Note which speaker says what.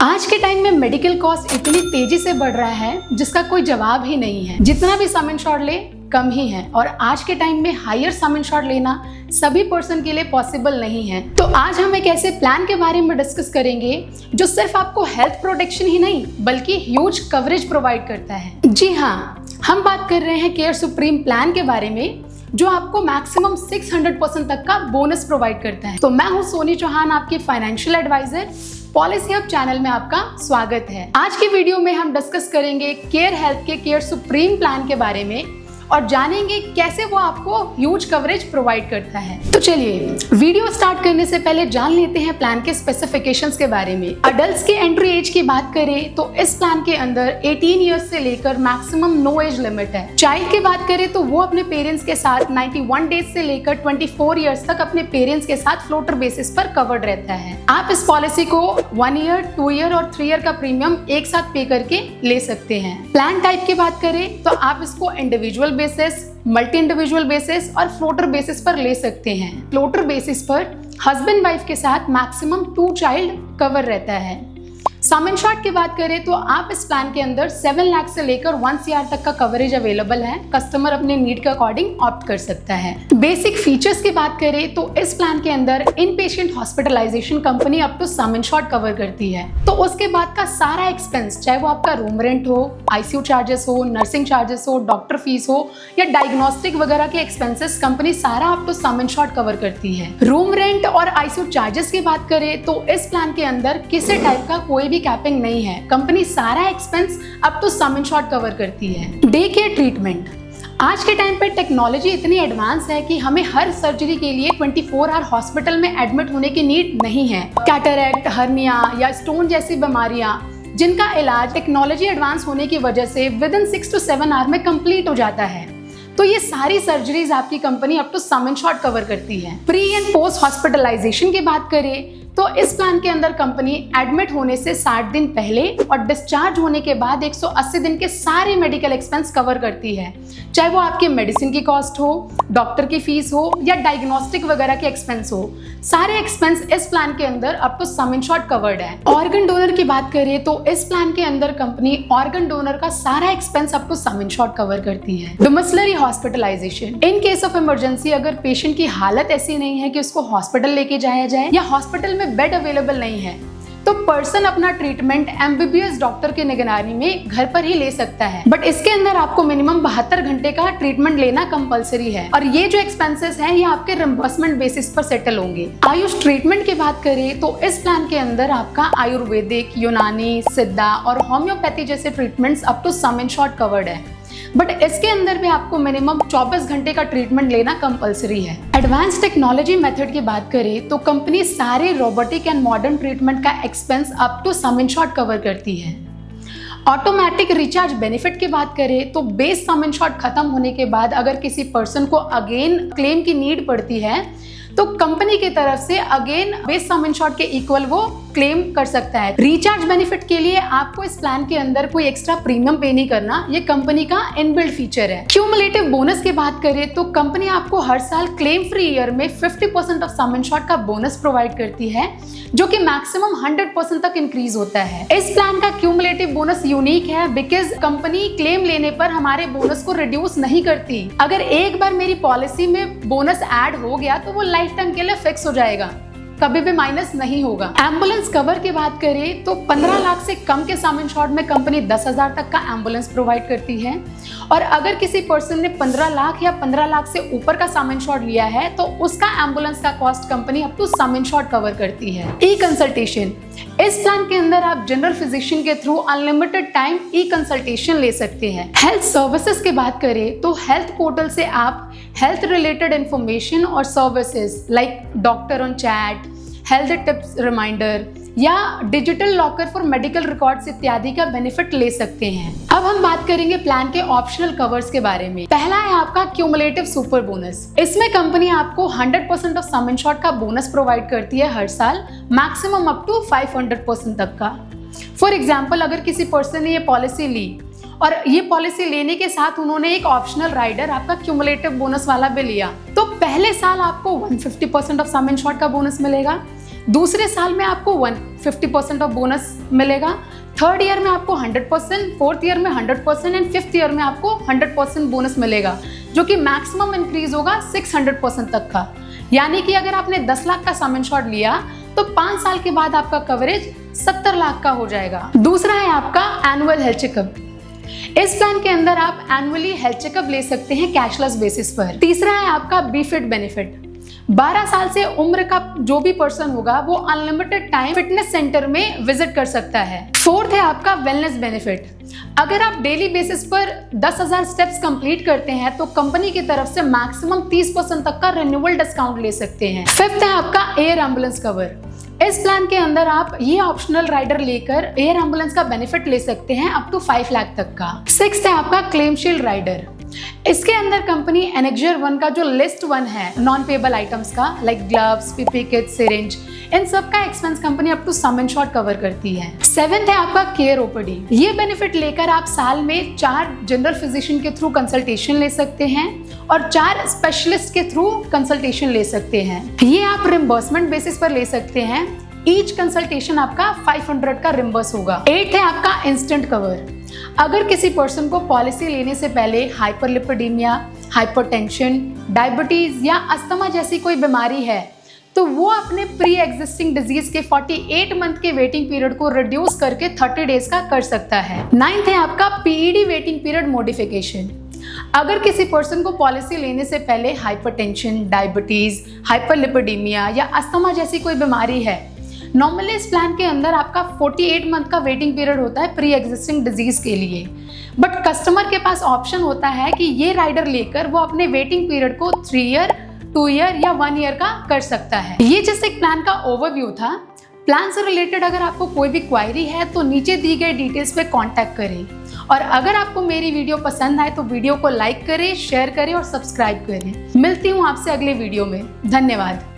Speaker 1: आज के टाइम में मेडिकल कॉस्ट इतनी तेजी से बढ़ रहा है जिसका कोई जवाब ही नहीं है। जितना भी सम इंश्योर्ड ले कम ही है और आज के टाइम में हायर सम इंश्योर्ड लेना सभी पर्सन के लिए पॉसिबल नहीं है। तो आज हम एक ऐसे प्लान के बारे में डिस्कस करेंगे जो सिर्फ आपको हेल्थ प्रोटेक्शन ही नहीं बल्कि ह्यूज कवरेज प्रोवाइड करता है। जी हाँ, हम बात कर रहे हैं केयर सुप्रीम प्लान के बारे में जो आपको मैक्सिमम 600% तक का बोनस प्रोवाइड करता है। तो मैं हूं सोनी चौहान, आपकी financial adviser. Policy hub channel में आपका स्वागत है। आज की वीडियो में हम डिस्कस करेंगे केयर हेल्थ के केयर सुप्रीम प्लान के बारे में और जानेंगे कैसे वो आपको ह्यूज कवरेज प्रोवाइड करता है। तो चलिए वीडियो स्टार्ट करने से पहले जान लेते हैं प्लान के स्पेसिफिकेशंस के बारे में। अडल्ट्स के एंट्री एज की बात करें तो इस प्लान के अंदर 18 ईयर्स से लेकर मैक्सिमम नो एज लिमिट है। चाइल्ड की बात करें तो वो अपने पेरेंट्स के साथ 91 डेज से लेकर 24 ईयर्स तक अपने पेरेंट्स के साथ फ्लोटर बेसिस पर कवर्ड रहता है। आप इस पॉलिसी को 1 ईयर, 2 ईयर और 3 ईयर का प्रीमियम एक साथ पे करके ले सकते हैं। प्लान टाइप की बात करें तो आप इसको individual basis, multi individual basis और फ्लोटर बेसिस पर ले सकते हैं। फ्लोटर बेसिस पर हस्बैंड वाइफ के साथ मैक्सिमम 2 चाइल्ड कवर रहता है। सम इंश्योर्ड की बात करें तो आप इस प्लान के अंदर 7 लाख से लेकर 1 CR तक का कवरेज अवेलेबल है। कस्टमर अपने नीड के अकॉर्डिंग ऑप्ट कर सकता है। बेसिक फीचर्स की बात करें तो इस प्लान के अंदर in patient hospitalisation company up to sum insured cover करती है। तो उसके बाद का सारा एक्सपेंस, चाहे वो आपका रूम रेंट हो, ICU चार्जेस हो, नर्सिंग चार्जेस हो, डॉक्टर फीस हो या डायग्नोस्टिक वगैरह के एक्सपेंसेस, कंपनी सारा up to sum insured cover करती है। रूम रेंट और ICU चार्जेस की बात करें तो इस प्लान के अंदर किसी टाइप का कोई भी कैपिंग नहीं है। कंपनी सारा expense up to sum insured cover करती है। डे केयर ट्रीटमेंट, आज के टाइम पे टेक्नोलॉजी इतनी एडवांस है कि हमें हर सर्जरी के लिए 24 आवर हॉस्पिटल में एडमिट होने की नीड नहीं है। कैटरैक्ट, हर्निया या स्टोन जैसी बीमारियां जिनका इलाज टेक्नोलॉजी एडवांस होने की वजह से विद इन 6 to 7 आवर में कंप्लीट हो जाता है। तो ये सारी सर्जरीज आपकी company up to sum insured cover करती है। प्री एंड पोस्ट हॉस्पिटलाइजेशन की बात करें तो इस प्लान के अंदर कंपनी एडमिट होने से 60 दिन पहले और डिस्चार्ज होने के बाद 180 दिन के सारे मेडिकल एक्सपेंस कवर करती है। चाहे वो आपके मेडिसिन की कॉस्ट हो, डॉक्टर की फीस हो या डायग्नोस्टिक वगैरह के एक्सपेंस हो, सारे एक्सपेंस इस प्लान के अंदर up to sum insured covered है। ऑर्गन डोनर की बात करें तो इस प्लान के अंदर कंपनी ऑर्गन डोनर का सारा expense up to sum insured cover करती है। Domiciliary hospitalisation, in case of emergency अगर पेशेंट की हालत ऐसी नहीं है कि उसको हॉस्पिटल लेके जाया जाए या हॉस्पिटल में बेड अवेलेबल नहीं है तो पर्सन अपना ट्रीटमेंट MBBS डॉक्टर की निगरानी में घर पर ही ले सकता है। बट इसके अंदर आपको मिनिमम 72 घंटे का ट्रीटमेंट लेना कंपलसरी है और ये जो एक्सपेंसेस हैं ये आपके रिम्बर्समेंट बेसिस पर सेटल होंगे। आयुष ट्रीटमेंट की बात करें तो इस प्लान के अंदर आपका आयुर्वेदिक, यूनानी, सिद्धा और होम्योपैथी जैसे treatments up to sum insured covered है। बट इसके अंदर भी आपको मिनिमम 24 घंटे का ट्रीटमेंट लेना कंपलसरी है। एडवांस टेक्नोलॉजी मेथड की बात करें तो कंपनी सारे रोबोटिक एंड मॉडर्न ट्रीटमेंट का expense up to sum insured cover करती है। ऑटोमेटिक रिचार्ज बेनिफिट की बात करें तो बेस सम इंश्योर्ड खत्म होने के बाद अगर किसी पर्सन को अगेन क्लेम की नीड पड़ती है तो कंपनी की तरफ से अगेन बेस सम इंश्योर्ड के इक्वल वो क्लेम कर सकता है। रिचार्ज बेनिफिट के लिए आपको इस प्लान के अंदर कोई एक्स्ट्रा प्रीमियम पे नहीं करना, ये कंपनी का इनबिल्ट फीचर है। क्यूमुलेटिव बोनस की बात करें तो कंपनी आपको हर साल क्लेम फ्री ईयर में 50% ऑफ सम इंश्योर्ड का बोनस प्रोवाइड करती है जो कि मैक्सिमम 100% तक इंक्रीज होता है। इस प्लान का क्यूमुलेटिव बोनस यूनिक है बिकॉज कंपनी क्लेम लेने पर हमारे बोनस को रिड्यूस नहीं करती। अगर एक बार मेरी पॉलिसी में बोनस ऐड हो गया तो वो लाइफ टाइम के लिए फिक्स हो जाएगा, कभी भी माइनस नहीं होगा। एम्बुलेंस कवर की बात करें तो 15 लाख से कम के सम इंश्योर्ड में कंपनी 10,000 तक का एम्बुलेंस प्रोवाइड करती है और अगर किसी पर्सन ने 15 लाख या 15 लाख से ऊपर का सम इंश्योर्ड लिया है तो उसका एम्बुलेंस का cost company up to sum insured cover करती है। ई कंसल्टेशन, इस प्लान के अंदर आप जनरल फिजिशियन के through unlimited time e consultation ले सकते हैं। हेल्थ सर्विसेज की बात करें तो हेल्थ पोर्टल से आप हेल्थ रिलेटेड इंफॉर्मेशन और services like doctor on chat, health tips reminder या digital locker for medical records इत्यादि का बेनिफिट ले सकते हैं। अब हम बात करेंगे प्लान के ऑप्शनल कवर्स के बारे में। पहला है आपका क्यूमुलेटिव सुपर बोनस। इसमें कंपनी आपको 100% ऑफ सम इंश्योर्ड का बोनस प्रोवाइड करती है हर साल, मैक्सिमम अप टू 500% तक का। फॉर एग्जाम्पल, अगर किसी पर्सन ने ये पॉलिसी ली और ये पॉलिसी लेने के साथ उन्होंने एक ऑप्शनल राइडर आपका क्यूमुलेटिव बोनस वाला भी लिया तो पहले साल आपको 150% ऑफ सम इंश्योर्ड का बोनस मिलेगा, दूसरे साल में आपको 150% ऑफ बोनस मिलेगा, थर्ड ईयर में आपको 100%, फोर्थ ईयर में 100% एंड फिफ्थ ईयर में आपको 100% बोनस मिलेगा, जो कि मैक्सिमम इंक्रीज होगा 600% तक का। यानी कि अगर आपने 10 लाख का सम इंश्योर्ड लिया तो 5 साल के बाद आपका कवरेज 70 लाख का हो जाएगा। दूसरा है आपका एनुअल हेल्थ चेकअप। इस प्लान के अंदर आप एनुअली हेल्थ चेकअप ले सकते हैं कैशलेस बेसिस पर। तीसरा है आपका बीफिट बेनिफिट। 12 साल से उम्र का जो भी पर्सन होगा वो अनलिमिटेड टाइम फिटनेस सेंटर में विजिट कर सकता है। फोर्थ है आपका वेलनेस बेनिफिट। अगर आप डेली बेसिस पर 10,000 स्टेप्स कंप्लीट करते हैं तो कंपनी की तरफ से मैक्सिमम 30% तक का रिन्यूअल डिस्काउंट ले सकते हैं। फिफ्थ है आपका एयर एम्बुलेंस कवर। इस प्लान के अंदर आप ये ऑप्शनल राइडर लेकर एयर एम्बुलेंस का बेनिफिट ले सकते हैं अप टू 5 लाख तक का। सिक्स्थ है आपका क्लेम शील्ड राइडर। इसके अंदर कंपनी एनेक्जर 1 का जो लिस्ट 1 है नॉन पेबल आइटम्स का, like gloves, PP kit, syringe, इन सब का expense company up to sum insured cover करती है। सेवेंथ है आपका केयर ओपीडी। ये बेनिफिट लेकर आप साल में 4 जनरल फिजिशियन के थ्रू कंसल्टेशन ले सकते हैं और 4 स्पेशलिस्ट के थ्रू कंसल्टेशन ले सकते हैं। ये आप रिम्बर्समेंट बेसिस पर ले सकते हैं। ईच कंसल्टेशन आपका 500 का रिम्बर्स होगा। 8 है आपका इंस्टेंट कवर। अगर किसी पर्सन को पॉलिसी लेने से पहले हाइपरलिपिडीमिया, हाइपरटेंशन, डायबिटीज या अस्थमा जैसी कोई बीमारी है तो वो अपने प्री एग्जिस्टिंग डिजीज के 48 मंथ के वेटिंग पीरियड को रिड्यूस करके 30 डेज का कर सकता है। 9th है आपका पीईडी वेटिंग पीरियड मॉडिफिकेशन। अगर किसी पर्सन को पॉलिसी लेने से पहले हाइपरटेंशन, डायबिटीज, हाइपरलिपिडीमिया या अस्थमा जैसी कोई बीमारी है, नॉर्मली इस प्लान के अंदर आपका 48 मंथ का वेटिंग पीरियड होता है प्री एग्जिस्टिंग डिजीज के लिए, बट कस्टमर के पास ऑप्शन होता है कि ये राइडर लेकर वो अपने वेटिंग पीरियड को 3 ईयर, 2 ईयर या 1 ईयर का कर सकता है। ये जैसे एक प्लान का ओवरव्यू था। प्लान से रिलेटेड अगर आपको कोई भी क्वायरी है तो नीचे दी गई डिटेल्स पे कांटेक्ट करें, और अगर आपको मेरी वीडियो पसंद आए तो वीडियो को लाइक करें, शेयर करें और सब्सक्राइब करें। मिलती हूँ आपसे अगले वीडियो में। धन्यवाद।